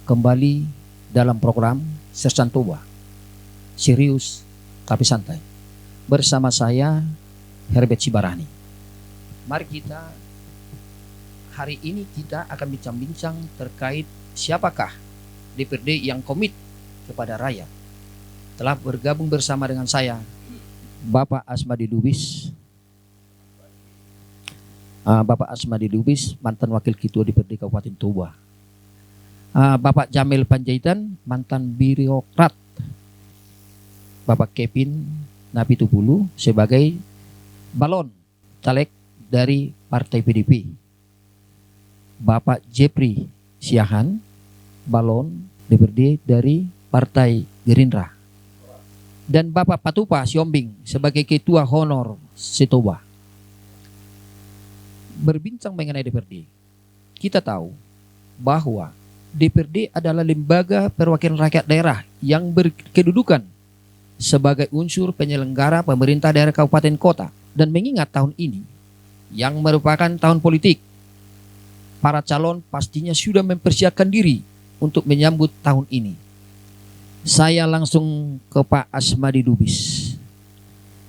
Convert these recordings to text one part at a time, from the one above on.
kembali dalam program Sersan Toba. Serius tapi santai. Bersama saya Herbert Sibarani. Mari hari ini kita akan bincang-bincang terkait siapakah DPRD yang komit kepada rakyat. Telah bergabung bersama dengan saya Bapak Asmadi Lubis. Bapak Asmadi Lubis, mantan Wakil Ketua DPRD Kabupaten Toba. Bapak Jamil Panjaitan, mantan birokrat. Bapak Kevin Napitupulu sebagai balon caleg dari Partai PDP. Bapak Jepri Siahan, balon DPRD dari Partai Gerindra. Dan Bapak Patupa Siombing sebagai Ketua Honor Setoba. Berbincang mengenai DPRD, kita tahu bahwa DPRD adalah lembaga perwakilan rakyat daerah yang berkedudukan sebagai unsur penyelenggara pemerintah daerah kabupaten kota. Dan mengingat tahun ini yang merupakan tahun politik, para calon pastinya sudah mempersiapkan diri untuk menyambut tahun ini. Saya langsung ke Pak Asmadi Lubis.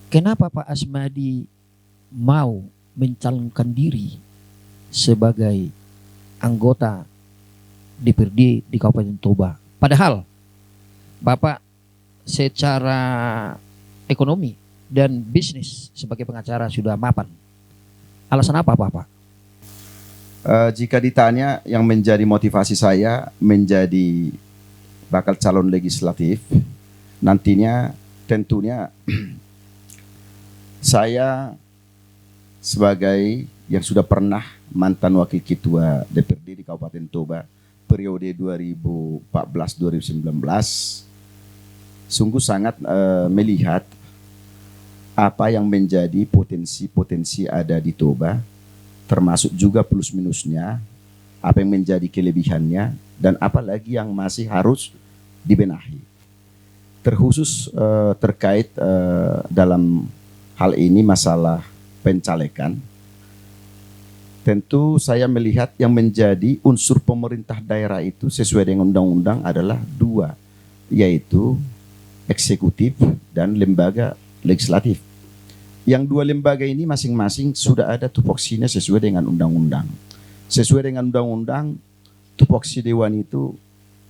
Kenapa Pak Asmadi mau mencalonkan diri sebagai anggota DPRD di Kabupaten Toba? Padahal Bapak secara ekonomi dan bisnis sebagai pengacara sudah mapan. Alasan apa Bapak? Jika ditanya yang menjadi motivasi saya menjadi bakal calon legislatif, nantinya tentunya saya sebagai yang sudah pernah mantan Wakil Ketua DPRD di Kabupaten Toba periode 2014-2019, sungguh sangat melihat apa yang menjadi potensi-potensi ada di Toba, termasuk juga plus minusnya, apa yang menjadi kelebihannya, dan apalagi yang masih harus dibenahi. Terkhusus terkait dalam hal ini masalah pencalekan, tentu saya melihat yang menjadi unsur pemerintah daerah itu sesuai dengan undang-undang adalah dua, yaitu eksekutif dan lembaga legislatif. Yang dua lembaga ini masing-masing sudah ada tupoksinya sesuai dengan undang-undang. Sesuai dengan undang-undang, tupoksi dewan itu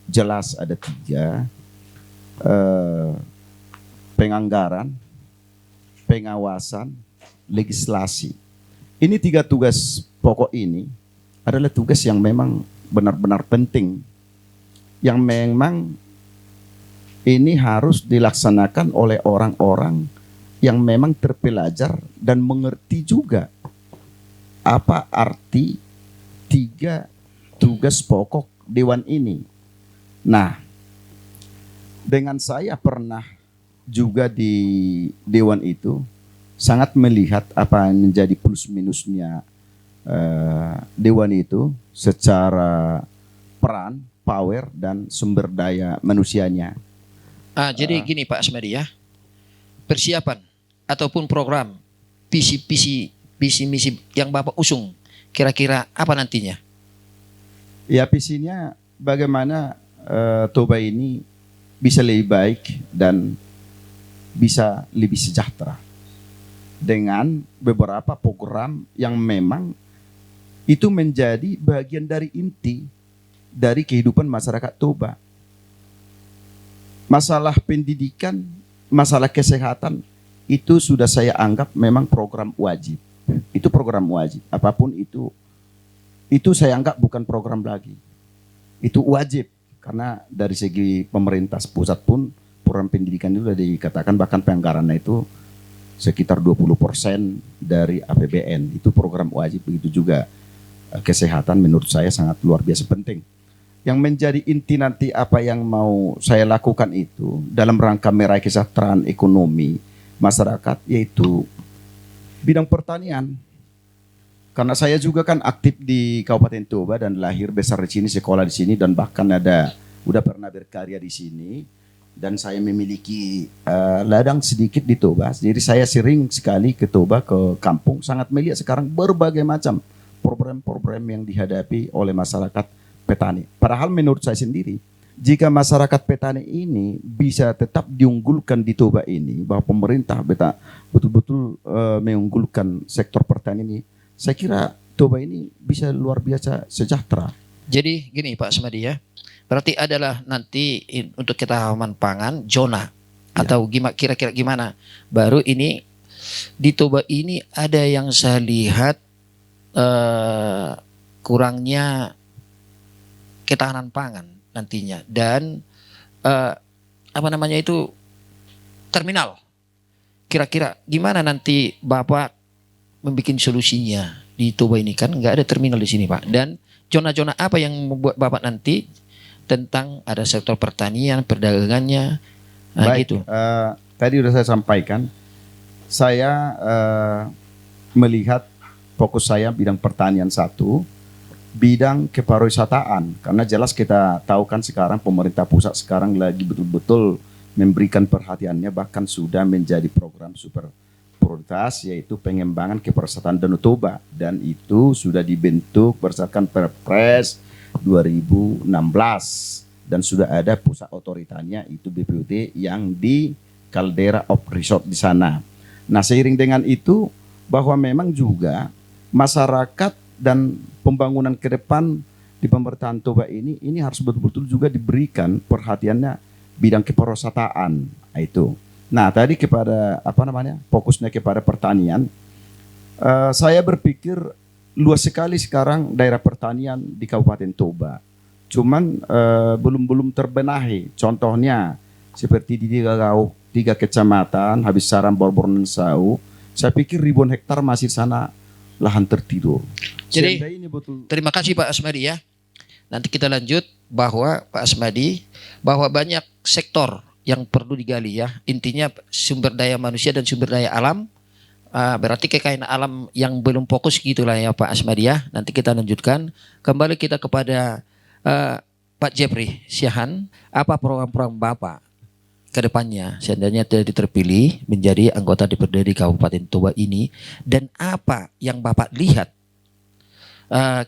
jelas ada tiga, penganggaran, pengawasan, legislasi. Ini tiga tugas pokok ini adalah tugas yang memang benar-benar penting, yang memang ini harus dilaksanakan oleh orang-orang yang memang terpelajar dan mengerti juga apa arti tiga tugas pokok dewan ini. Nah, dengan saya pernah juga di dewan itu, sangat melihat apa yang menjadi plus minusnya dewan itu secara peran, power, dan sumber daya manusianya. Jadi gini Pak Asmadi ya, persiapan ataupun program visi misi yang Bapak usung kira-kira apa nantinya? Ya, visinya bagaimana Toba ini bisa lebih baik dan bisa lebih sejahtera dengan beberapa program yang memang itu menjadi bagian dari inti dari kehidupan masyarakat Toba. Masalah pendidikan, masalah kesehatan, itu sudah saya anggap memang program wajib. Itu program wajib. Apapun itu saya anggap bukan program lagi. Itu wajib. Karena dari segi pemerintah pusat pun program pendidikan itu sudah dikatakan bahkan penganggarannya itu sekitar 20% dari APBN. Itu program wajib. Begitu juga kesehatan menurut saya sangat luar biasa penting. Yang menjadi inti nanti apa yang mau saya lakukan itu dalam rangka meraih kesejahteraan ekonomi masyarakat, yaitu bidang pertanian. Karena saya juga kan aktif di Kabupaten Toba dan lahir besar di sini, sekolah di sini, dan bahkan udah pernah berkarya di sini. Dan saya memiliki ladang sedikit di Toba. Jadi saya sering sekali ke Toba, ke kampung, sangat melihat sekarang berbagai macam program-program yang dihadapi oleh masyarakat petani. Padahal menurut saya sendiri, jika masyarakat petani ini bisa tetap diunggulkan di Toba ini, bahwa pemerintah betul-betul mengunggulkan sektor pertanian ini, saya kira Toba ini bisa luar biasa sejahtera. Jadi gini Pak Asmadi ya, berarti adalah nanti untuk ketahanan pangan zona atau kira-kira gimana? Baru ini di Toba ini ada yang saya lihat kurangnya ketahanan pangan nantinya dan apa namanya itu terminal. Kira-kira gimana nanti Bapak membuat solusinya di Toba ini, kan nggak ada terminal di sini Pak. Dan zona-zona apa yang membuat Bapak nanti tentang ada sektor pertanian, perdagangannya, Baik, gitu. Tadi sudah saya sampaikan, saya melihat fokus saya bidang pertanian satu, bidang kepariwisataan, karena jelas kita tahu kan sekarang pemerintah pusat sekarang lagi betul-betul memberikan perhatiannya, bahkan sudah menjadi program super prioritas, yaitu pengembangan kepariwisataan Danau Toba, dan itu sudah dibentuk berdasarkan Perpres 2016 dan sudah ada pusat otoritasnya, itu BPUT yang di Caldera of Resort di sana. Nah, seiring dengan itu bahwa memang juga masyarakat dan pembangunan ke depan di pemerintahan Toba ini harus betul-betul juga diberikan perhatiannya bidang kepariwisataan itu. Nah, tadi kepada fokusnya kepada pertanian, saya berpikir luas sekali sekarang daerah pertanian di Kabupaten Toba. Cuman belum terbenahi. Contohnya seperti di tiga kecamatan, Habis Saran, Borbor, dan Sau. Saya pikir ribuan hektar masih sana lahan tertidur. Jadi ini betul. Terima kasih Pak Asmadi ya. Nanti kita lanjut bahwa Pak Asmadi bahwa banyak sektor yang perlu digali ya. Intinya sumber daya manusia dan sumber daya alam. Berarti kekayaan alam yang belum fokus gitulah ya Pak Asmadi ya. Nanti kita lanjutkan. Kembali kita kepada Pak Jeffrey Syahan. Apa program-program Bapak ke depannya seandainya tidak terpilih menjadi anggota DPRD di Kabupaten Toba ini, dan apa yang Bapak lihat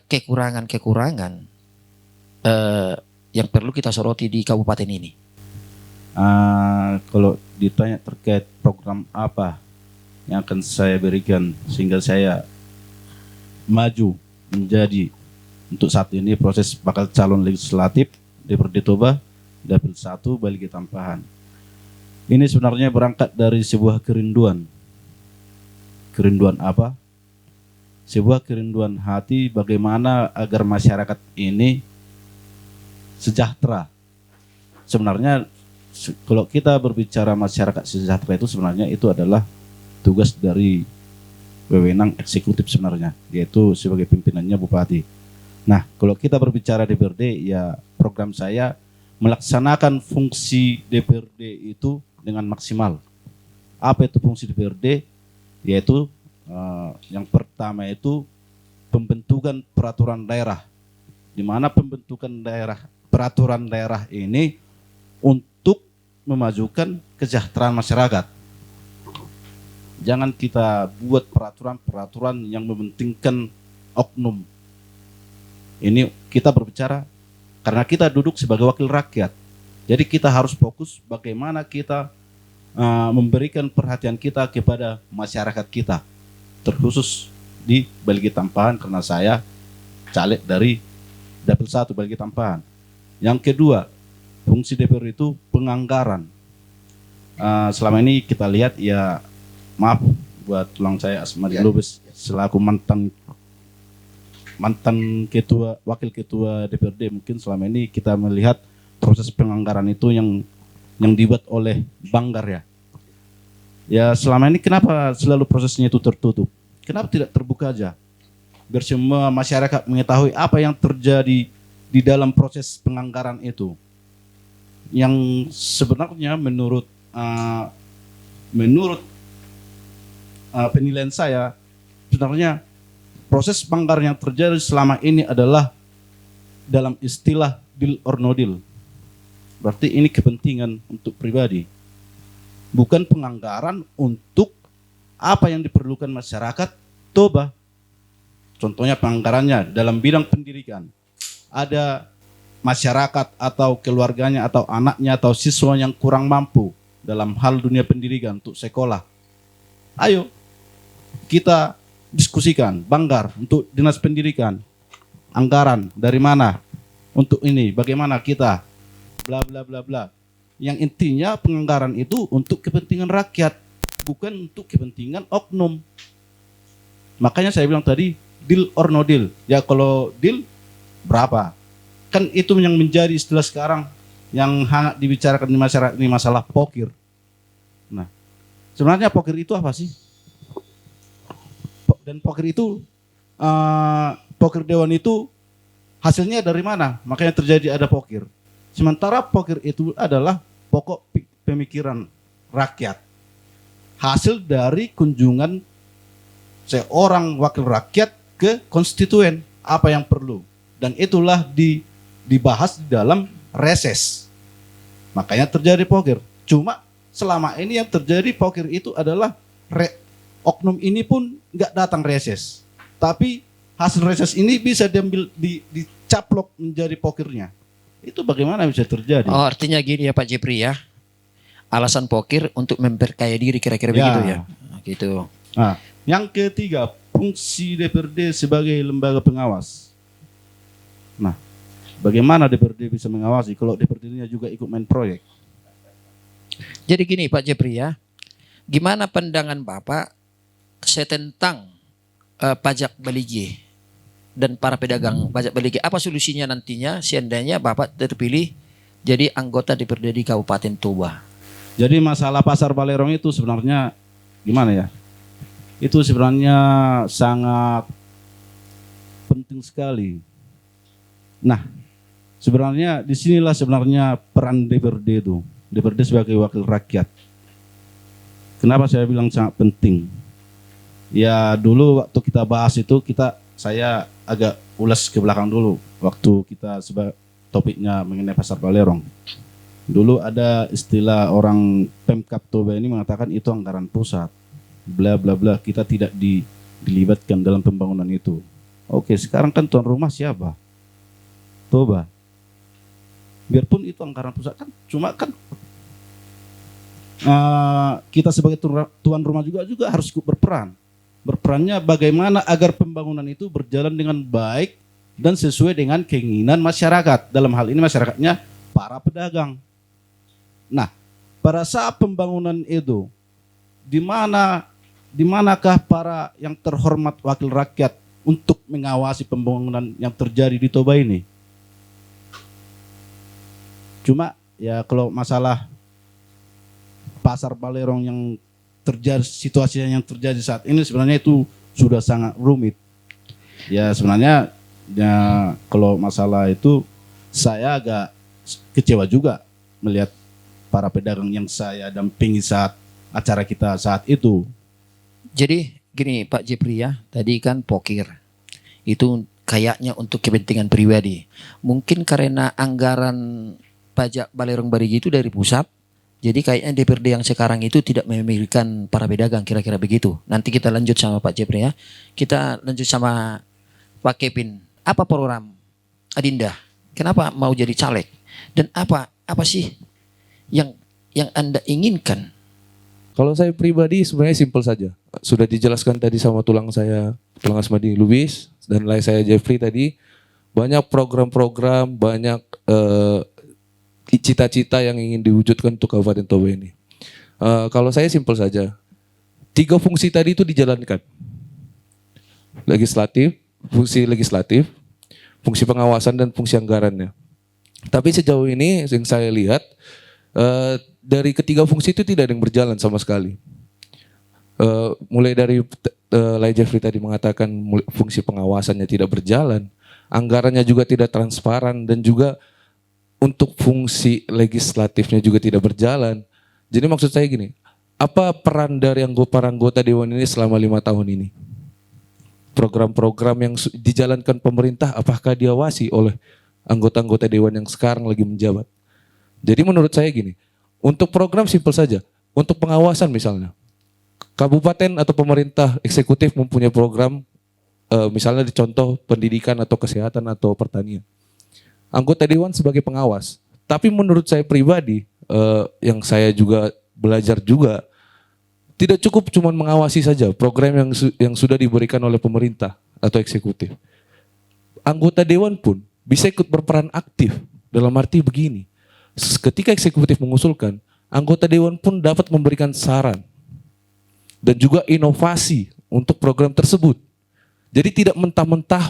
kekurangan-kekurangan yang perlu kita soroti di kabupaten ini? Kalau ditanya terkait program apa yang akan saya berikan sehingga saya maju menjadi untuk saat ini proses bakal calon legislatif DPRD Toba Dapil 1 Baligi Tampahan. Ini sebenarnya berangkat dari sebuah kerinduan. Kerinduan apa? Sebuah kerinduan hati bagaimana agar masyarakat ini sejahtera. Sebenarnya kalau kita berbicara masyarakat sejahtera itu sebenarnya itu adalah tugas dari wewenang eksekutif sebenarnya, yaitu sebagai pimpinannya Bupati. Nah, kalau kita berbicara DPRD, ya program saya melaksanakan fungsi DPRD itu dengan maksimal. Apa itu fungsi DPRD? Yaitu yang pertama itu pembentukan peraturan daerah, di mana pembentukan peraturan daerah ini untuk memajukan kesejahteraan masyarakat. Jangan kita buat peraturan-peraturan yang mementingkan oknum. Ini kita berbicara karena kita duduk sebagai wakil rakyat. Jadi kita harus fokus bagaimana kita memberikan perhatian kita kepada masyarakat kita, terkhusus di Baligi Tampahan karena saya caleg dari Dapil 1 Baligi Tampahan. Yang kedua, fungsi DPR itu penganggaran. Selama ini kita lihat ya, maaf buat tulang saya Asmadi Lubis selaku mantan ketua, wakil ketua DPRD, mungkin selama ini kita melihat proses penganggaran itu yang dibuat oleh Banggar ya. Ya selama ini kenapa selalu prosesnya itu tertutup? Kenapa tidak terbuka aja? Biar semua masyarakat mengetahui apa yang terjadi di dalam proses penganggaran itu. Yang sebenarnya menurut penilaian saya, sebenarnya proses penganggaran yang terjadi selama ini adalah dalam istilah deal or no deal. Berarti ini kepentingan untuk pribadi, bukan penganggaran untuk apa yang diperlukan masyarakat Toba. Contohnya penganggarannya dalam bidang pendidikan, ada masyarakat atau keluarganya atau anaknya atau siswa yang kurang mampu dalam hal dunia pendidikan untuk sekolah, ayo kita diskusikan, banggar untuk dinas pendidikan, anggaran dari mana untuk ini, bagaimana kita, bla bla bla bla. Yang intinya penganggaran itu untuk kepentingan rakyat, bukan untuk kepentingan oknum. Makanya saya bilang tadi, deal or no deal. Ya kalau deal, berapa? Kan itu yang menjadi istilah sekarang yang hangat dibicarakan di masyarakat ini, masalah pokir. Nah, sebenarnya pokir itu apa sih? Dan pokir itu, pokir dewan itu hasilnya dari mana? Makanya terjadi ada pokir. Sementara pokir itu adalah pokok pemikiran rakyat. Hasil dari kunjungan seorang wakil rakyat ke konstituen, apa yang perlu. Dan itulah dibahas di dalam reses. Makanya terjadi pokir. Cuma selama ini yang terjadi pokir itu adalah oknum ini pun nggak datang reses. Tapi hasil reses ini bisa diambil, dicaplok menjadi pokirnya. Itu bagaimana bisa terjadi? Oh, artinya gini ya Pak Jepri ya. Alasan pokir untuk memperkaya diri kira-kira begitu ya. Nah, gitu. Nah, yang ketiga, fungsi DPRD sebagai lembaga pengawas. Nah, bagaimana DPRD bisa mengawasi kalau DPRD-nya juga ikut main proyek? Jadi gini Pak Jepri ya. Gimana pandangan Bapak tentang pajak baligi dan para pedagang pajak baligi? Apa solusinya nantinya seandainya Bapak terpilih jadi anggota DPRD di Kabupaten Toba? Jadi masalah pasar Balerong itu sebenarnya gimana ya? Itu sebenarnya sangat penting sekali. Nah, sebenarnya disinilah sebenarnya peran DPRD itu. DPRD sebagai wakil rakyat. Kenapa saya bilang sangat penting? Ya dulu waktu kita bahas itu saya agak ulas ke belakang dulu. Waktu kita topiknya mengenai pasar Balerong. Dulu ada istilah orang Pemkab Toba ini mengatakan itu anggaran pusat. Bla bla bla, kita tidak dilibatkan dalam pembangunan itu. Oke, sekarang kan tuan rumah siapa? Toba. Biarpun itu anggaran pusat kan, cuma kan kita sebagai tuan rumah juga harus ikut berperan. Berperannya bagaimana agar pembangunan itu berjalan dengan baik dan sesuai dengan keinginan masyarakat. Dalam hal ini masyarakatnya para pedagang. Nah, pada saat pembangunan itu, di manakah para yang terhormat wakil rakyat untuk mengawasi pembangunan yang terjadi di Toba ini? Cuma ya kalau masalah pasar Balerong yang terjadi, situasinya yang terjadi saat ini sebenarnya itu sudah sangat rumit. Ya sebenarnya ya kalau masalah itu saya agak kecewa juga melihat para pedagang yang saya dampingi saat acara kita saat itu. Jadi gini Pak Jepri ya, tadi kan pokir itu kayaknya untuk kepentingan pribadi. Mungkin karena anggaran pajak Balerong Barigi itu dari pusat, jadi kayaknya DPRD yang sekarang itu tidak memikirkan para pedagang, kira-kira begitu. Nanti kita lanjut sama Pak Jepri ya. Kita lanjut sama Pak Kevin. Apa program Adinda? Kenapa mau jadi caleg? Dan apa sih yang Anda inginkan? Kalau saya pribadi sebenarnya simpel saja. Sudah dijelaskan tadi sama tulang Asmadi Lubis dan lain saya Jeffrey tadi. Banyak program-program, banyak cita-cita yang ingin diwujudkan untuk Kabupaten Toba ini. Kalau saya simpel saja. 3 fungsi tadi itu dijalankan. Fungsi legislatif, fungsi pengawasan dan fungsi anggarannya. Tapi sejauh ini yang saya lihat dari ketiga fungsi itu tidak ada yang berjalan sama sekali. Mulai dari Lai Jeffrey tadi mengatakan fungsi pengawasannya tidak berjalan, anggarannya juga tidak transparan dan juga untuk fungsi legislatifnya juga tidak berjalan. Jadi maksud saya gini, apa peran dari para anggota Dewan ini selama 5 tahun ini? Program-program yang dijalankan pemerintah apakah diawasi oleh anggota-anggota Dewan yang sekarang lagi menjabat? Jadi menurut saya gini, untuk program simpel saja, untuk pengawasan misalnya, kabupaten atau pemerintah eksekutif mempunyai program, misalnya di contoh pendidikan atau kesehatan atau pertanian. anggota dewan sebagai pengawas. Tapi menurut saya pribadi, yang saya juga belajar juga, tidak cukup cuma mengawasi saja program yang sudah diberikan oleh pemerintah atau eksekutif. Anggota dewan pun bisa ikut berperan aktif. Dalam arti begini, ketika eksekutif mengusulkan, anggota dewan pun dapat memberikan saran dan juga inovasi untuk program tersebut. Jadi tidak mentah-mentah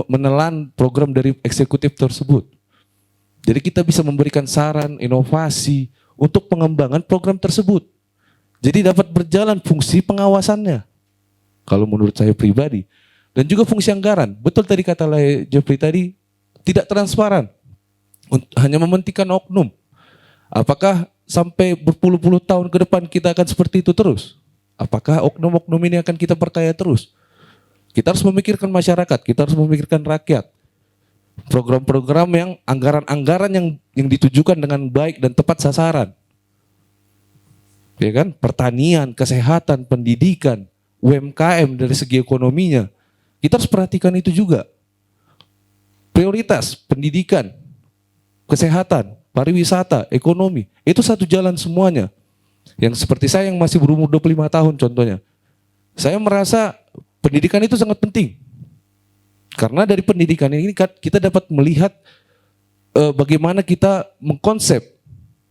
menelan program dari eksekutif tersebut. Jadi kita bisa memberikan saran, inovasi untuk pengembangan program tersebut. Jadi dapat berjalan fungsi pengawasannya. Kalau menurut saya pribadi. Dan juga fungsi anggaran. Betul tadi kata Jeffrey tadi, tidak transparan. Hanya mementingkan oknum. Apakah sampai berpuluh-puluh tahun ke depan kita akan seperti itu terus? Apakah oknum-oknum ini akan kita perkaya terus? Kita harus memikirkan masyarakat, kita harus memikirkan rakyat. Program-program yang anggaran-anggaran yang ditujukan dengan baik dan tepat sasaran. Ya kan? Pertanian, kesehatan, pendidikan, UMKM dari segi ekonominya. Kita harus perhatikan itu juga. Prioritas pendidikan, kesehatan, pariwisata, ekonomi, itu satu jalan semuanya. Yang seperti saya yang masih berumur 25 tahun contohnya. Saya merasa pendidikan itu sangat penting. Karena dari pendidikan ini kita dapat melihat bagaimana kita mengkonsep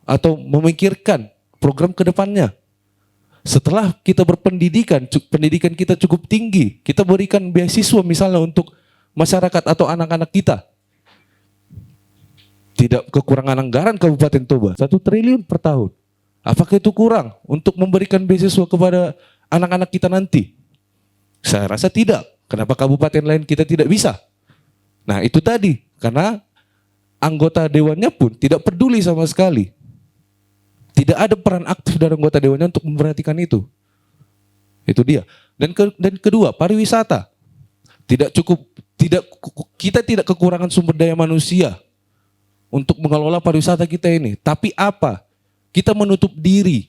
atau memikirkan program ke depannya. Setelah kita berpendidikan, pendidikan kita cukup tinggi, kita berikan beasiswa misalnya untuk masyarakat atau anak-anak kita. Tidak kekurangan anggaran Kabupaten Toba, 1 triliun per tahun. Apakah itu kurang untuk memberikan beasiswa kepada anak-anak kita nanti? Saya rasa tidak. Kenapa kabupaten lain kita tidak bisa? Nah itu tadi, karena anggota dewannya pun tidak peduli sama sekali. Tidak ada peran aktif dari anggota dewannya untuk memperhatikan itu. Itu dia. Dan kedua, pariwisata. Kita tidak kekurangan sumber daya manusia untuk mengelola pariwisata kita ini. Tapi apa? Kita menutup diri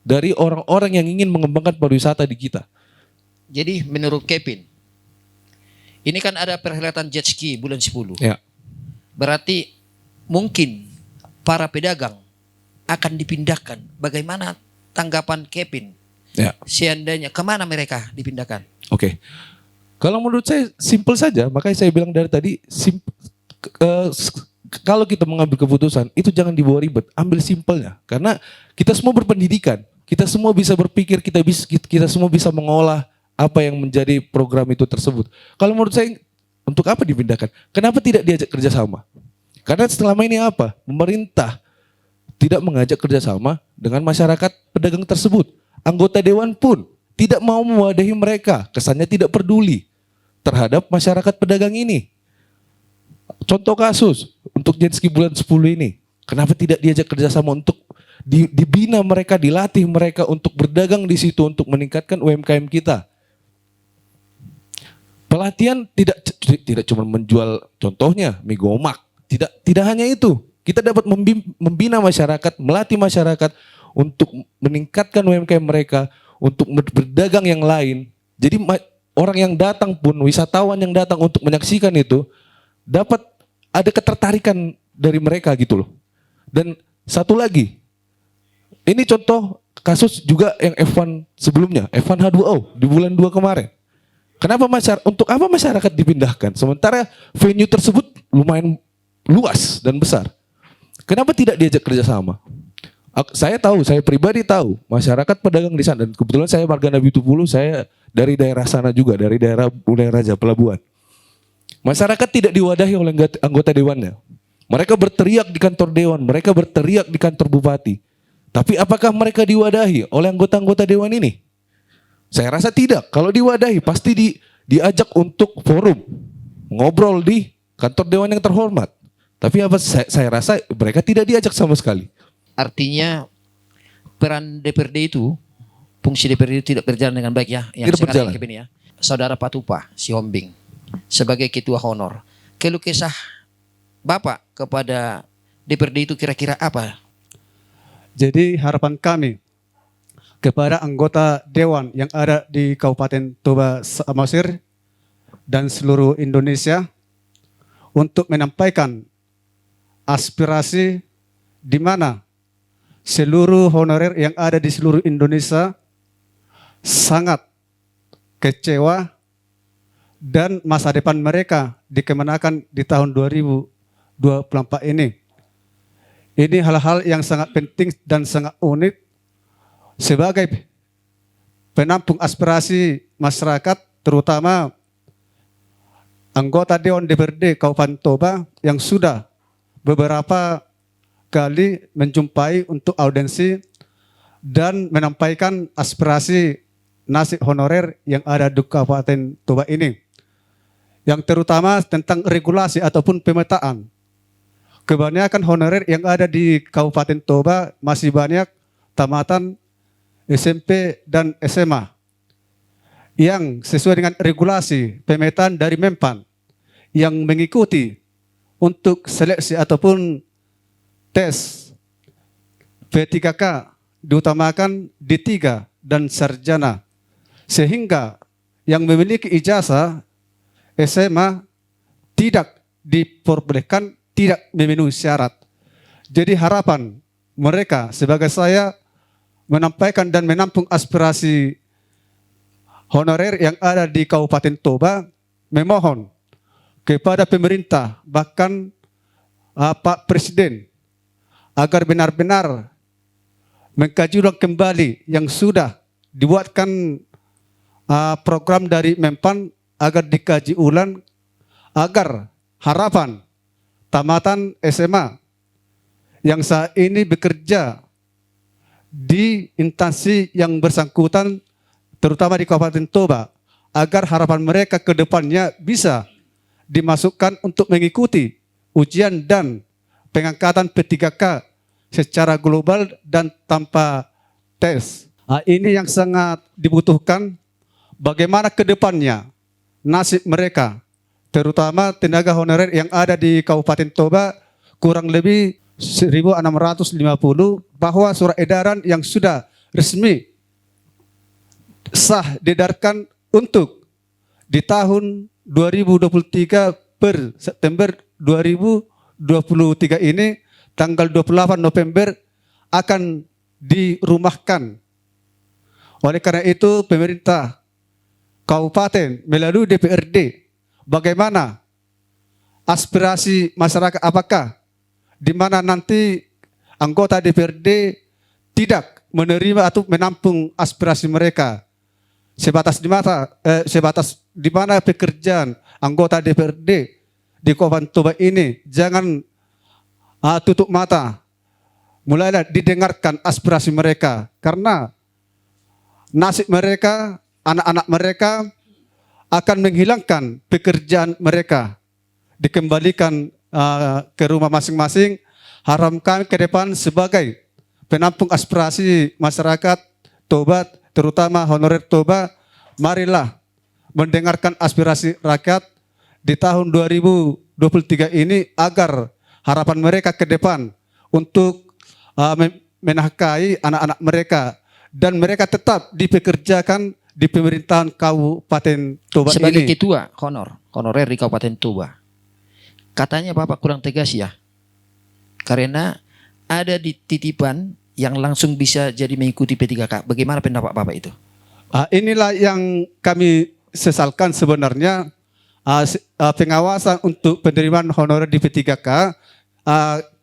dari orang-orang yang ingin mengembangkan pariwisata di kita. Jadi menurut Kevin, ini kan ada perhelatan jet ski bulan 10. Ya. Berarti mungkin para pedagang akan dipindahkan. Bagaimana tanggapan Kevin? Ya. Seandainya kemana mereka dipindahkan? Oke. Kalau menurut saya simpel saja, makanya saya bilang dari tadi kalau kita mengambil keputusan itu jangan dibawa ribet, ambil simpelnya. Karena kita semua berpendidikan, kita semua bisa berpikir, kita semua bisa mengolah apa yang menjadi program itu tersebut. Kalau menurut saya untuk apa dipindahkan? Kenapa tidak diajak kerjasama? Karena selama ini apa? Pemerintah tidak mengajak kerjasama dengan masyarakat pedagang tersebut. Anggota dewan pun tidak mau mewadahi mereka, kesannya tidak peduli terhadap masyarakat pedagang ini. Contoh kasus untuk jet ski bulan 10 ini, kenapa tidak diajak kerjasama untuk dibina mereka, dilatih mereka untuk berdagang di situ untuk meningkatkan UMKM kita. Pelatihan tidak cuma menjual, contohnya mie gomak, tidak hanya itu. Kita dapat membina masyarakat, melatih masyarakat untuk meningkatkan UMKM mereka, untuk berdagang yang lain. Jadi orang yang datang pun, wisatawan yang datang untuk menyaksikan itu dapat ada ketertarikan dari mereka gitu loh. Dan satu lagi, ini contoh kasus juga yang F1 sebelumnya, F1 H2O di bulan 2 kemarin. Kenapa untuk apa masyarakat dipindahkan? Sementara venue tersebut lumayan luas dan besar. Kenapa tidak diajak kerjasama? Saya tahu, saya pribadi tahu, masyarakat pedagang di sana, dan kebetulan saya warga Nabi Tupulu, saya dari daerah sana juga, dari daerah Bulai Raja, Pelabuhan. Masyarakat tidak diwadahi oleh anggota dewannya. Mereka berteriak di kantor dewan, mereka berteriak di kantor bupati. Tapi apakah mereka diwadahi oleh anggota-anggota dewan ini? Saya rasa tidak. Kalau diwadahi pasti diajak untuk forum, ngobrol di kantor dewan yang terhormat. Tapi apa? Saya rasa mereka tidak diajak sama sekali. Artinya peran DPRD itu, fungsi DPRD itu tidak berjalan dengan baik ya. Yang Tidak berjalan. Kevin ya. Saudara Patupa, si Hombing, sebagai ketua honor, keluh kesah Bapak kepada DPRD itu kira-kira apa? Jadi harapan kami kepada anggota dewan yang ada di Kabupaten Toba Samosir dan seluruh Indonesia untuk menyampaikan aspirasi di mana seluruh honorer yang ada di seluruh Indonesia sangat kecewa dan masa depan mereka dikenakan di tahun 2024 ini. Ini hal-hal yang sangat penting dan sangat unik sebagai penampung aspirasi masyarakat, terutama anggota Dewan DPRD Kabupaten Toba yang sudah beberapa kali menjumpai untuk audiensi dan menyampaikan aspirasi nasib honorer yang ada di Kabupaten Toba ini. Yang terutama tentang regulasi ataupun pemetaan. Kebanyakan honorer yang ada di Kabupaten Toba masih banyak tamatan SMP dan SMA yang sesuai dengan regulasi pemetaan dari Menpan yang mengikuti untuk seleksi ataupun tes P3K diutamakan D3 dan sarjana, sehingga yang memiliki ijazah SMA tidak diperbolehkan, tidak memenuhi syarat. Jadi harapan mereka sebagai saya menyampaikan dan menampung aspirasi honorer yang ada di Kabupaten Toba, memohon kepada pemerintah, bahkan Pak Presiden, agar benar-benar mengkaji ulang kembali yang sudah dibuatkan program dari Menpan, agar dikaji ulang, agar harapan tamatan SMA yang saat ini bekerja di instansi yang bersangkutan, terutama di Kabupaten Toba, agar harapan mereka ke depannya bisa dimasukkan untuk mengikuti ujian dan pengangkatan P3K secara global dan tanpa tes. Ini yang sangat dibutuhkan. Bagaimana ke depannya nasib mereka, terutama tenaga honorer yang ada di Kabupaten Toba, kurang lebih 1.650, bahwa surat edaran yang sudah resmi sah diedarkan untuk di tahun 2023 per September 2023 ini, tanggal 28 November akan dirumahkan. Oleh karena itu pemerintah Kabupaten melalui DPRD, bagaimana aspirasi masyarakat, apakah di mana nanti anggota DPRD tidak menerima atau menampung aspirasi mereka, sebatas di mana pekerjaan anggota DPRD di Kabupaten Toba ini jangan tutup mata, mulailah didengarkan aspirasi mereka, karena nasib mereka, anak-anak mereka akan menghilangkan pekerjaan mereka, dikembalikan ke rumah masing-masing. Harapan kami ke depan sebagai penampung aspirasi masyarakat Toba, terutama honorer Toba, marilah mendengarkan aspirasi rakyat di tahun 2023 ini, agar harapan mereka ke depan untuk menafkahi anak-anak mereka dan mereka tetap dipekerjakan di pemerintahan Kabupaten Toba Sebagai ini. ketua honorer di Kabupaten Toba, katanya Bapak kurang tegas ya, karena ada di titipan yang langsung bisa jadi mengikuti P3K. Bagaimana pendapat Bapak itu? Inilah yang kami sesalkan sebenarnya. Pengawasan untuk penerimaan honorer di P3K,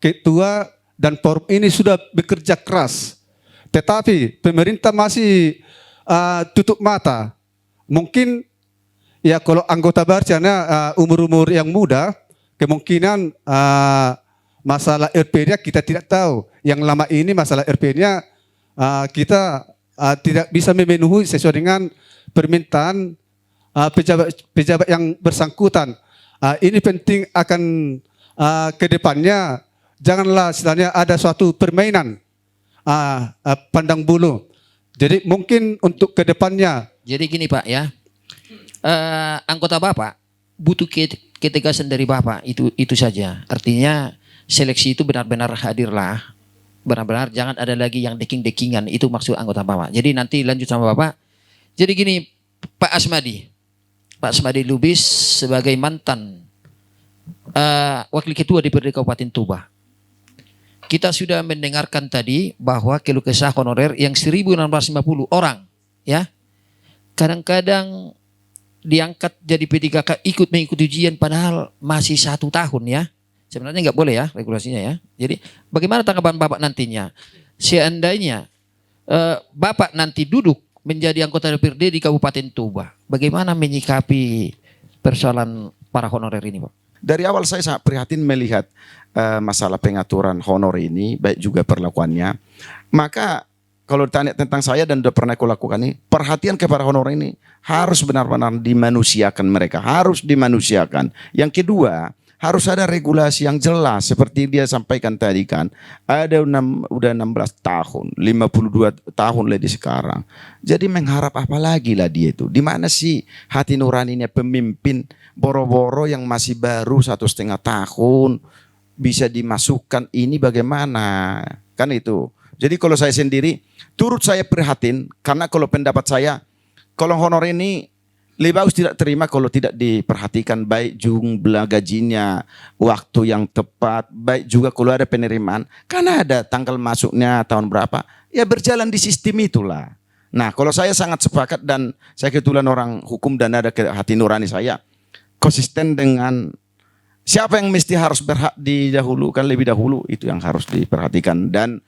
ketua dan forum ini sudah bekerja keras, tetapi pemerintah masih tutup mata. Mungkin ya kalau anggota barcanya umur-umur yang muda, kemungkinan masalah RP-nya kita tidak tahu. Yang lama ini masalah RP-nya kita tidak bisa memenuhi sesuai dengan permintaan pejabat yang bersangkutan. Ini penting akan ke depannya, janganlah istilahnya ada suatu permainan pandang bulu. Jadi mungkin untuk ke depannya. Jadi gini Pak ya, anggota Bapak butuh ketegasan dari Bapak, itu saja. Artinya seleksi itu benar-benar hadirlah, benar-benar jangan ada lagi yang deking-dekingan, itu maksud anggota Bapak. Jadi nanti lanjut sama Bapak. Jadi gini Pak Asmadi Lubis sebagai mantan Wakil Ketua DPRD Kabupaten Toba. Kita sudah mendengarkan tadi bahwa keluh kesah honorer yang 1.650 orang, ya. Kadang-kadang diangkat jadi P3K ikut mengikuti ujian padahal masih 1 tahun, ya. Sebenarnya nggak boleh ya regulasinya, ya. Jadi bagaimana tanggapan Bapak nantinya? Seandainya Bapak nanti duduk menjadi anggota DPRD di Kabupaten Toba, bagaimana menyikapi persoalan para honorer ini, Pak? Dari awal saya sangat prihatin melihat masalah pengaturan honor ini, baik juga perlakuannya. Maka kalau ditanya tentang saya dan sudah pernah aku lakukan ini, perhatian kepada honor ini harus benar-benar dimanusiakan mereka, harus dimanusiakan. Yang kedua, harus ada regulasi yang jelas seperti dia sampaikan tadi kan. Ada udah 16 tahun, 52 tahun lagi sekarang. Jadi mengharap apa lagi lah dia itu? Di mana sih hati nuraninya pemimpin boro-boro yang masih baru 1,5 tahun bisa dimasukkan ini bagaimana? Kan itu. Jadi kalau saya sendiri turut saya prihatin karena kalau pendapat saya kalau honor ini lebih bagus tidak terima kalau tidak diperhatikan baik jumlah gajinya, waktu yang tepat, baik juga kalau ada penerimaan. Karena ada tanggal masuknya tahun berapa, ya berjalan di sistem itulah. Nah kalau saya sangat sepakat dan saya kebetulan orang hukum dan ada hati nurani saya, konsisten dengan siapa yang mesti harus berhak didahulukan lebih dahulu, itu yang harus diperhatikan. Dan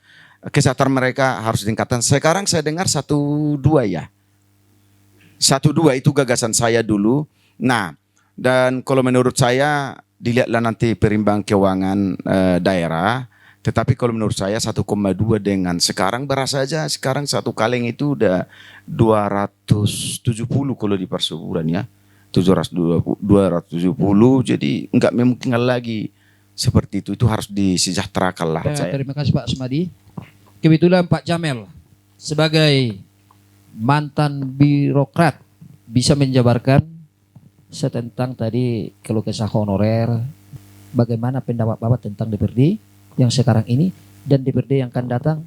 kesehatan mereka harus ditingkatkan. Sekarang saya dengar 1-2 ya. 1-2 itu gagasan saya dulu. Nah, dan kalau menurut saya dilihatlah nanti perimbang keuangan daerah. Tetapi kalau menurut saya 1,2 dengan sekarang berasa aja sekarang satu kaleng itu udah 270 kalau di persebulan ya. 270 jadi enggak mungkin lagi seperti itu harus disejahterakan lah saya. Terima kasih Pak Sumadi. Kebetulan Pak Jamel sebagai mantan birokrat bisa menjabarkan tentang tadi keluh kesah honorer, bagaimana pendapat Bapak tentang DPRD yang sekarang ini dan DPRD yang akan datang.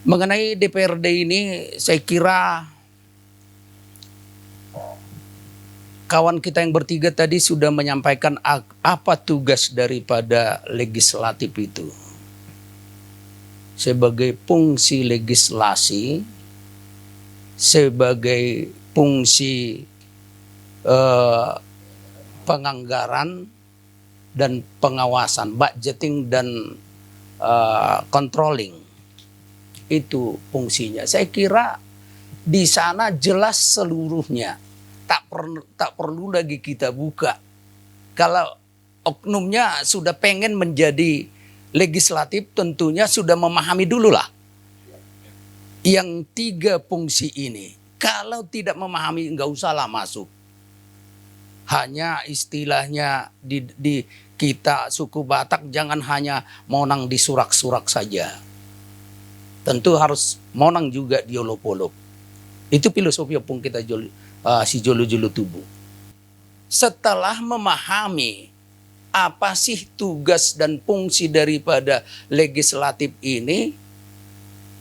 Mengenai DPRD ini saya kira kawan kita yang bertiga tadi sudah menyampaikan apa tugas daripada legislatif itu. Sebagai fungsi legislasi, sebagai fungsi penganggaran dan pengawasan, budgeting dan controlling, itu fungsinya. Saya kira di sana jelas seluruhnya. Tak perlu lagi kita buka. Kalau oknumnya sudah pengen menjadi legislatif, tentunya sudah memahami dulu lah yang 3 fungsi ini. Kalau tidak memahami nggak usahlah masuk. Hanya istilahnya di kita suku Batak jangan hanya monang di surak-surak saja. Tentu harus monang juga di olop-olop. Itu filosofi pun kita si jolo-jolo tubuh. Setelah memahami apa sih tugas dan fungsi daripada legislatif ini,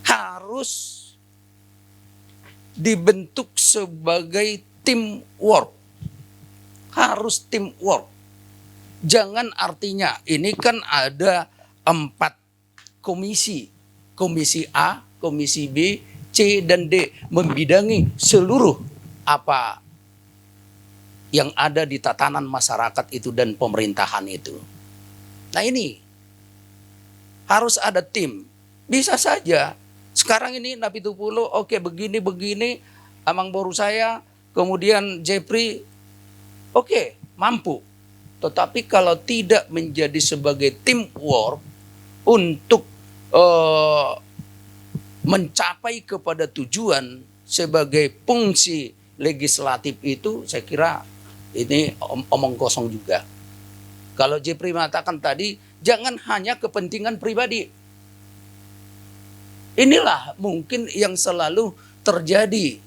harus dibentuk sebagai teamwork. Harus teamwork. Jangan artinya ini kan ada 4 komisi. Komisi A, komisi B, C dan D membidangi seluruh apa yang ada di tatanan masyarakat itu dan pemerintahan itu. Nah ini harus ada tim. Bisa saja sekarang ini Napi Tupulo oke begini Amang Boru saya kemudian Jepri oke mampu. Tetapi kalau tidak menjadi sebagai teamwork untuk mencapai kepada tujuan sebagai fungsi legislatif itu, saya kira ini omong kosong juga. Kalau Jepri mengatakan tadi, jangan hanya kepentingan pribadi. Inilah mungkin yang selalu terjadi.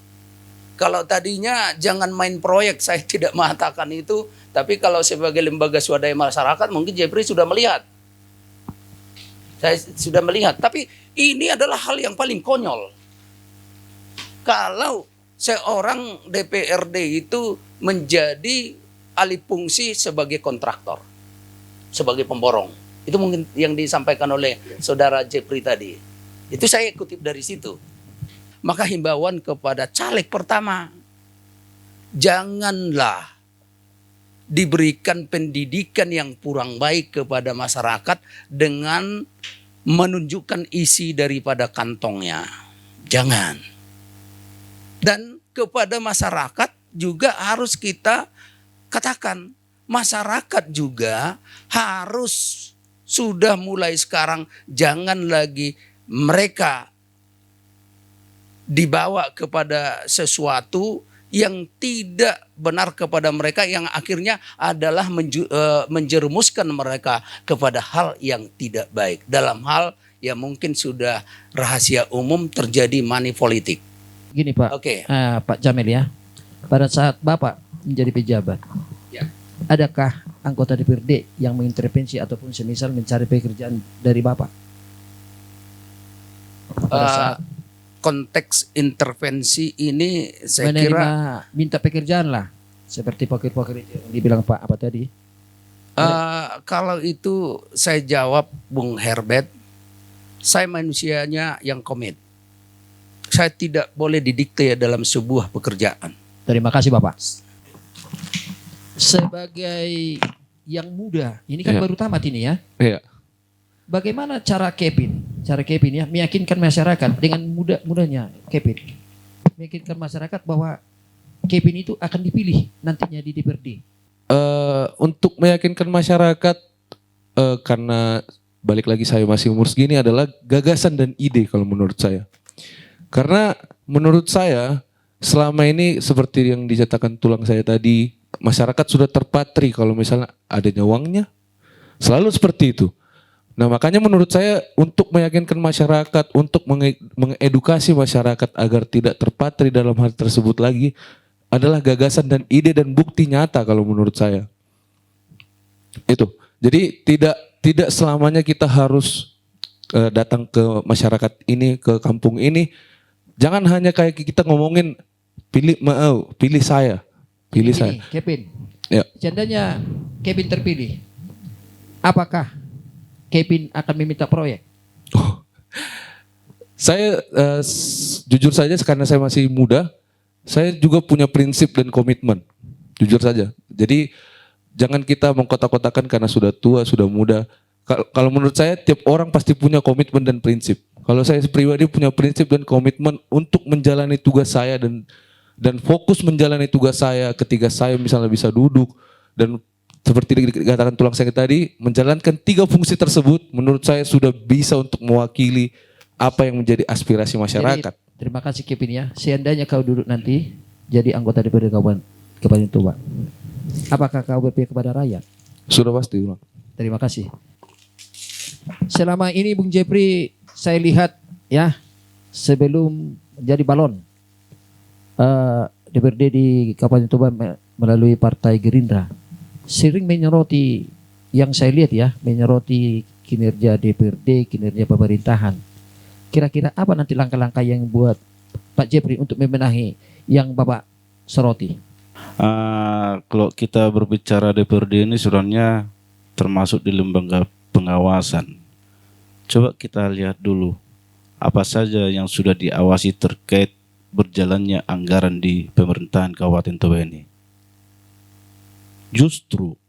Kalau tadinya jangan main proyek, saya tidak mengatakan itu. Tapi kalau sebagai lembaga swadaya masyarakat, mungkin Jepri sudah melihat. Saya sudah melihat. Tapi ini adalah hal yang paling konyol. Kalau seorang DPRD itu menjadi alih fungsi sebagai kontraktor, sebagai pemborong. Itu mungkin yang disampaikan oleh saudara Jepri tadi. Itu saya kutip dari situ. Maka himbauan kepada caleg pertama, janganlah diberikan pendidikan yang kurang baik kepada masyarakat dengan menunjukkan isi daripada kantongnya. Jangan. Dan kepada masyarakat juga harus kita katakan, masyarakat juga harus sudah mulai sekarang jangan lagi mereka dibawa kepada sesuatu yang tidak benar kepada mereka, yang akhirnya adalah menjerumuskan mereka kepada hal yang tidak baik. Dalam hal yang mungkin sudah rahasia umum terjadi money politik. Gini Pak, Oke. Pak Jamil ya, pada saat Bapak menjadi pejabat, Ya. adakah anggota DPRD yang mengintervensi ataupun semisal mencari pekerjaan dari Bapak? Pada saat Konteks intervensi ini saya menerima, kira minta pekerjaan lah, seperti pokir-pokir yang dibilang Pak apa tadi? kalau itu saya jawab Bung Herbert, saya manusianya yang komit. Saya tidak boleh didikte dalam sebuah pekerjaan. Terima kasih Bapak. Sebagai yang muda, ini kan Iya. baru tamat ini ya. Iya. Bagaimana cara Kevin ya meyakinkan masyarakat dengan mudahnya Kevin, meyakinkan masyarakat bahwa Kevin itu akan dipilih nantinya di DPRD. Untuk meyakinkan masyarakat, karena balik lagi saya masih umur segini, adalah gagasan dan ide kalau menurut saya. Karena menurut saya selama ini seperti yang dinyatakan tulang saya tadi, masyarakat sudah terpatri kalau misalnya adanya uangnya, selalu seperti itu. Nah makanya menurut saya untuk meyakinkan masyarakat, untuk mengedukasi masyarakat agar tidak terpatri dalam hal tersebut lagi, adalah gagasan dan ide dan bukti nyata kalau menurut saya. Itu. Jadi tidak selamanya kita harus datang ke masyarakat ini, ke kampung ini. Jangan hanya kayak kita ngomongin pilih saya, pilih saya. Ini, Kevin. Ya. Seandainya Kevin terpilih, apakah Kevin akan meminta proyek? Saya jujur saja karena saya masih muda, saya juga punya prinsip dan komitmen. Jujur saja. Jadi jangan kita mengkotak-kotakan karena sudah tua, sudah muda. Kalau menurut saya tiap orang pasti punya komitmen dan prinsip. Kalau saya pribadi punya prinsip dan komitmen untuk menjalani tugas saya dan fokus menjalani tugas saya ketika saya misalnya bisa duduk dan seperti dikatakan tulang saya tadi, menjalankan 3 fungsi tersebut menurut saya sudah bisa untuk mewakili apa yang menjadi aspirasi masyarakat. Jadi, terima kasih Kevin ya. Seandainya kau duduk nanti jadi anggota DPRD Kabupaten Toba, apakah kau berpihak kepada rakyat? Sudah pasti, Bang. Terima kasih. Selama ini Bung Jepri saya lihat ya, sebelum menjadi balon DPRD di Kabupaten Toba melalui Partai Gerindra, sering menyoroti, yang saya lihat ya, menyoroti kinerja DPRD, kinerja pemerintahan. Kira-kira apa nanti langkah-langkah yang buat Pak Jepri untuk membenahi yang Bapak soroti? Kalau kita berbicara DPRD ini sebenarnya termasuk di lembaga pengawasan. Coba kita lihat dulu apa saja yang sudah diawasi terkait berjalannya anggaran di pemerintahan Kabupaten Toba ini. Justru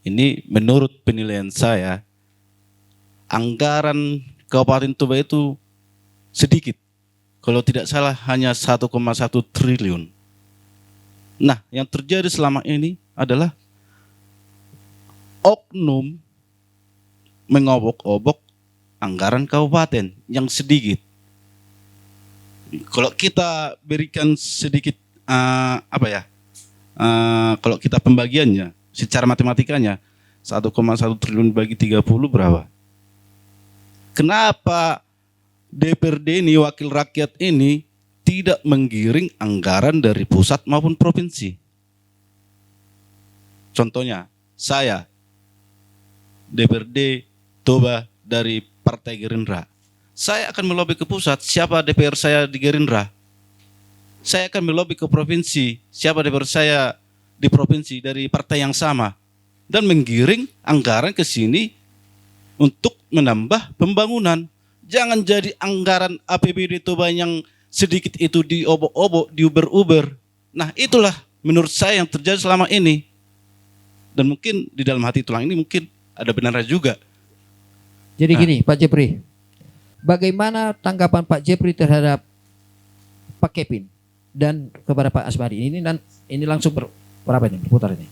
ini menurut penilaian saya, anggaran Kabupaten Toba itu sedikit. Kalau tidak salah hanya 1,1 triliun. Nah, yang terjadi selama ini adalah oknum mengobok-obok anggaran kabupaten yang sedikit. Kalau kita berikan sedikit kalau kita pembagiannya secara matematikanya 1,1 triliun bagi 30 berapa? Kenapa DPRD ini, wakil rakyat ini tidak menggiring anggaran dari pusat maupun provinsi? Contohnya, saya DPRD Toba dari Partai Gerindra. Saya akan melobi ke pusat, siapa DPR saya di Gerindra. Saya akan melobi ke provinsi, siapa DPR saya di provinsi dari partai yang sama dan menggiring anggaran ke sini untuk menambah pembangunan. Jangan jadi anggaran APBD Toba yang sedikit itu diobok-obok, diuber-uber. Nah, itulah menurut saya yang terjadi selama ini. Dan mungkin di dalam hati tulang ini mungkin ada benarnya juga. Jadi gini, Pak Jepri, bagaimana tanggapan Pak Jepri terhadap Pak Kevin dan kepada Pak Asmadi? Ini langsung berapa ini berputar ini?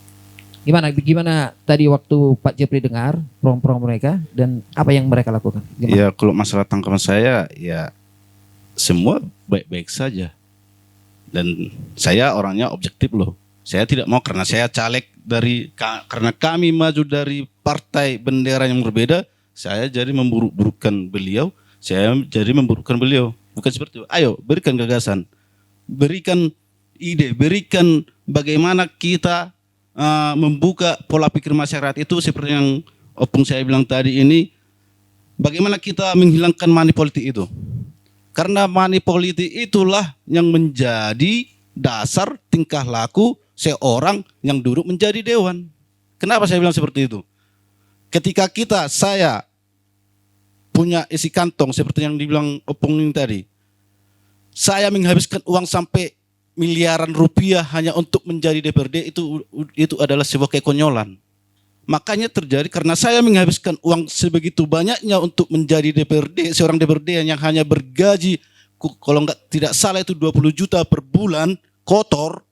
Gimana tadi waktu Pak Jepri dengar prong-prong mereka dan apa yang mereka lakukan? Gimana? Ya kalau masalah tanggapan saya ya semua baik-baik saja. Dan saya orangnya objektif loh. Saya tidak mau karena saya caleg karena kami maju dari partai bendera yang berbeda, saya jadi memburuk-burukkan beliau, saya jadi memburukkan beliau. Bukan seperti itu. Ayo berikan gagasan, berikan ide, berikan bagaimana kita membuka pola pikir masyarakat itu seperti yang opung saya bilang tadi ini, bagaimana kita menghilangkan money politik itu. Karena money politik itulah yang menjadi dasar tingkah laku seorang yang duduk menjadi dewan. Kenapa saya bilang seperti itu? Ketika saya punya isi kantong seperti yang dibilang opung ini tadi, saya menghabiskan uang sampai miliaran rupiah hanya untuk menjadi DPRD, itu adalah sebuah kekonyolan. Makanya terjadi karena saya menghabiskan uang sebegitu banyaknya untuk menjadi DPRD, seorang DPRD yang hanya bergaji kalau tidak salah itu 20 juta per bulan kotor,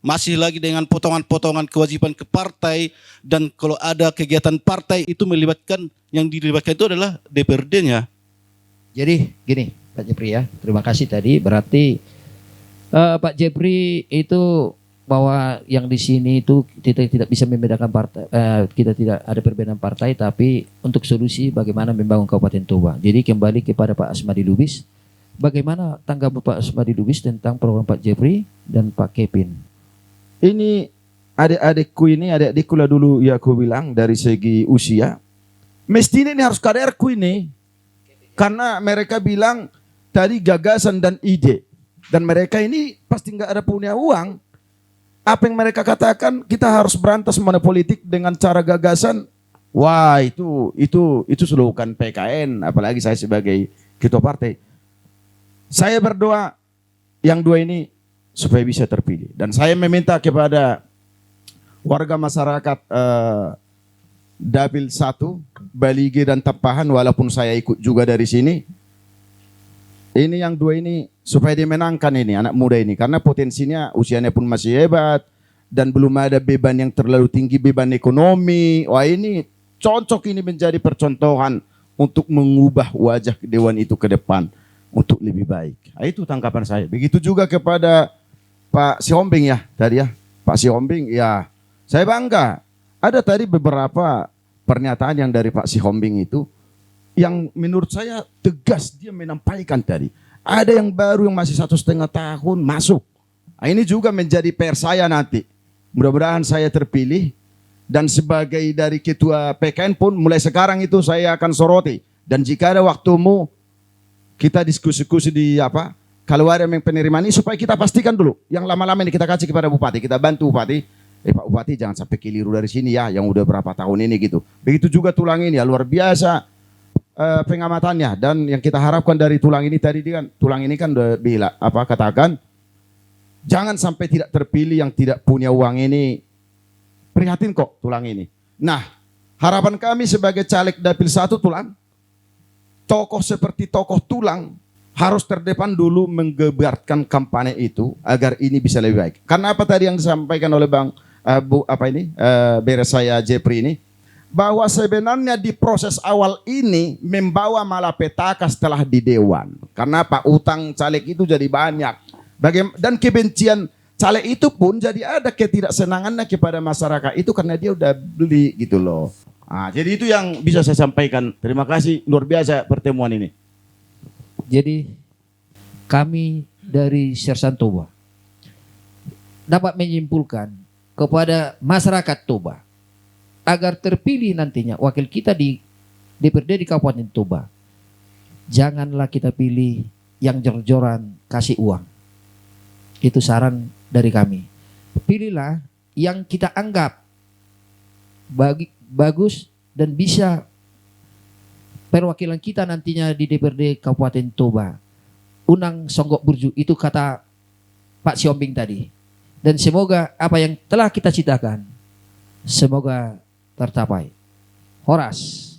masih lagi dengan potongan-potongan kewajiban ke partai, dan kalau ada kegiatan partai itu yang dilibatkan itu adalah DPRD-nya. Jadi gini Pak Jepri ya, terima kasih tadi. Berarti Pak Jepri itu bahwa yang di sini itu kita tidak bisa membedakan partai, kita tidak ada perbedaan partai, tapi untuk solusi bagaimana membangun Kabupaten Toba. Jadi kembali kepada Pak Asmadi Lubis, bagaimana tanggapan Pak Asmadi Lubis tentang program Pak Jepri dan Pak Kevin? Ini adik-adikku lah dulu ya aku bilang dari segi usia. Mestinya ini harus kaderku ini. Karena mereka bilang tadi gagasan dan ide. Dan mereka ini pasti nggak ada punya uang. Apa yang mereka katakan kita harus berantas money politik dengan cara gagasan. Wah itu slogan PKN. Apalagi saya sebagai ketua partai. Saya berdoa yang dua ini supaya bisa terpilih. Dan saya meminta kepada warga masyarakat Dapil 1, Balige dan Tapahan, walaupun saya ikut juga dari sini, ini yang dua ini supaya dimenangkan ini anak muda ini, karena potensinya usianya pun masih hebat dan belum ada beban yang terlalu tinggi, beban ekonomi. Wah ini cocok ini menjadi percontohan untuk mengubah wajah dewan itu ke depan untuk lebih baik. Nah, itu tanggapan saya. Begitu juga kepada Pak Sihombing ya tadi ya, Pak Sihombing ya, saya bangga. Ada tadi beberapa pernyataan yang dari Pak Sihombing itu yang menurut saya tegas dia menyampaikan tadi. Ada yang baru yang masih 1,5 tahun masuk. Nah, ini juga menjadi PR saya nanti. Mudah-mudahan saya terpilih dan sebagai dari ketua PKN pun mulai sekarang itu saya akan soroti. Dan jika ada waktumu kita diskusi di kalau ada yang penerimaan ini supaya kita pastikan dulu. Yang lama-lama ini kita kasih kepada Bupati, kita bantu Bupati. Pak Bupati jangan sampai keliru dari sini ya, yang udah berapa tahun ini gitu. Begitu juga tulang ini ya, luar biasa pengamatannya. Dan yang kita harapkan dari tulang ini tadi kan, tulang ini kan udah katakan, jangan sampai tidak terpilih yang tidak punya uang ini. Prihatin kok tulang ini. Nah, harapan kami sebagai caleg Dapil 1 tulang, tokoh seperti tokoh tulang harus terdepan dulu menggebarkan kampanye itu agar ini bisa lebih baik. Karena apa tadi yang disampaikan oleh Bang beres saya Jepri ini, bahwa sebenarnya di proses awal ini membawa malapetaka setelah di dewan. Karena Pak utang caleg itu jadi banyak. Dan kebencian caleg itu pun jadi ada ketidaksenangannya kepada masyarakat itu karena dia udah beli gitu loh. Nah, jadi itu yang bisa saya sampaikan. Terima kasih, luar biasa pertemuan ini. Jadi kami dari Sersan Toba dapat menyimpulkan kepada masyarakat Toba agar terpilih nantinya wakil kita di DPRD di Kabupaten Toba. Janganlah kita pilih yang jor-joran kasih uang. Itu saran dari kami. Pilihlah yang kita anggap bagus dan bisa perwakilan kita nantinya di DPRD Kabupaten Toba. Unang Songgok Burju, itu kata Pak Siombing tadi. Dan semoga apa yang telah kita citakan semoga tercapai. Horas.